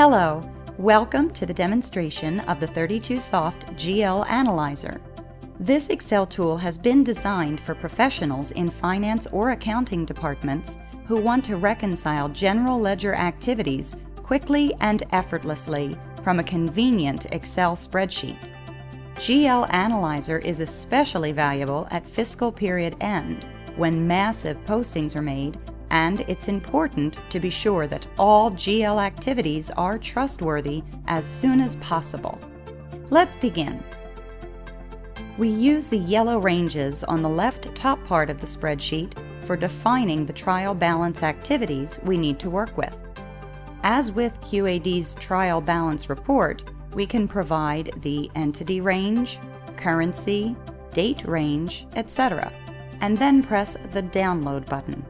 Hello, welcome to the demonstration of the 32Soft GL Analyzer. This Excel tool has been designed for professionals in finance or accounting departments who want to reconcile general ledger activities quickly and effortlessly from a convenient Excel spreadsheet. GL Analyzer is especially valuable at fiscal period end when massive postings are made, and it's important to be sure that all GL activities are trustworthy as soon as possible. Let's begin. We use the yellow ranges on the left top part of the spreadsheet for defining the trial balance activities we need to work with. As with QAD's trial balance report, we can provide the entity range, currency, date range, etc., and then press the download button.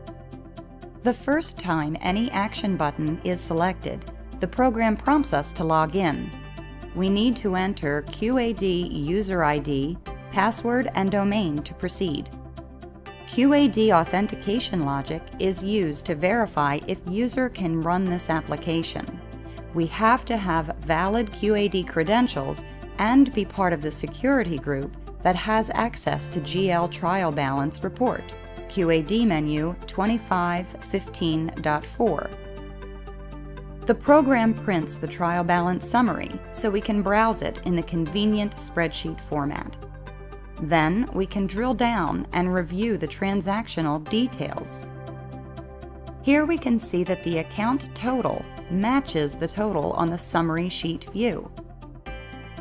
The first time any action button is selected, the program prompts us to log in. We need to enter QAD user ID, password, and domain to proceed. QAD authentication logic is used to verify if user can run this application. We have to have valid QAD credentials and be part of the security group that has access to GL Trial Balance Report, QAD menu 2515.4. The program prints the trial balance summary so we can browse it in the convenient spreadsheet format. Then we can drill down and review the transactional details. Here we can see that the account total matches the total on the summary sheet view.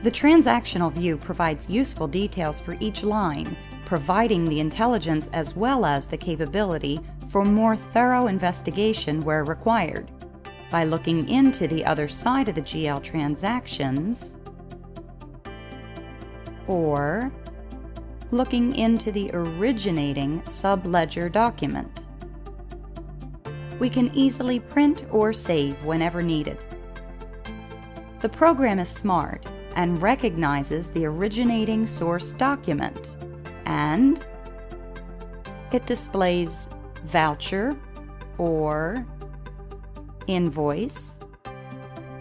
The transactional view provides useful details for each line, providing the intelligence as well as the capability for more thorough investigation where required. By looking into the other side of the GL transactions, or looking into the originating subledger document, we can easily print or save whenever needed. The program is smart and recognizes the originating source document, and it displays voucher or invoice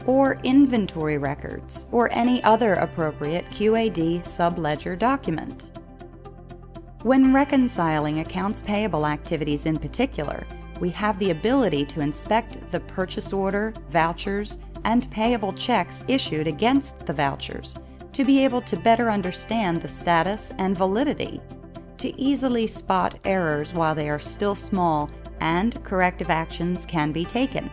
or inventory records or any other appropriate QAD subledger document. When reconciling accounts payable activities in particular, we have the ability to inspect the purchase order, vouchers, and payable checks issued against the vouchers to be able to better understand the status and validity, to easily spot errors while they are still small, and corrective actions can be taken.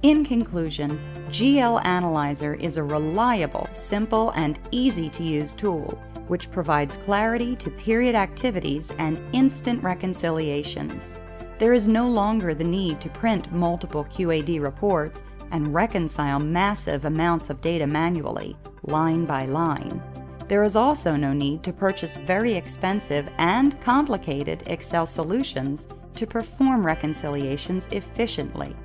In conclusion, GL Analyzer is a reliable, simple, and easy-to-use tool which provides clarity to period activities and instant reconciliations. There is no longer the need to print multiple QAD reports and reconcile massive amounts of data manually, line by line. There is also no need to purchase very expensive and complicated Excel solutions to perform reconciliations efficiently.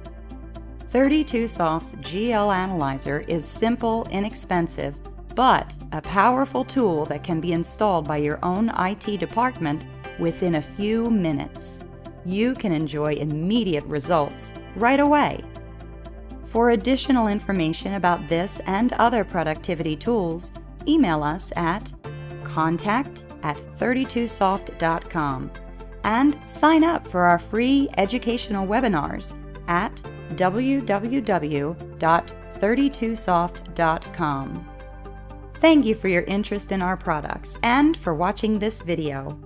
32Soft's GL Analyzer is simple, inexpensive, but a powerful tool that can be installed by your own IT department within a few minutes. You can enjoy immediate results right away. For additional information about this and other productivity tools, email us at contact@32soft.com and sign up for our free educational webinars at www.32soft.com. Thank you for your interest in our products and for watching this video.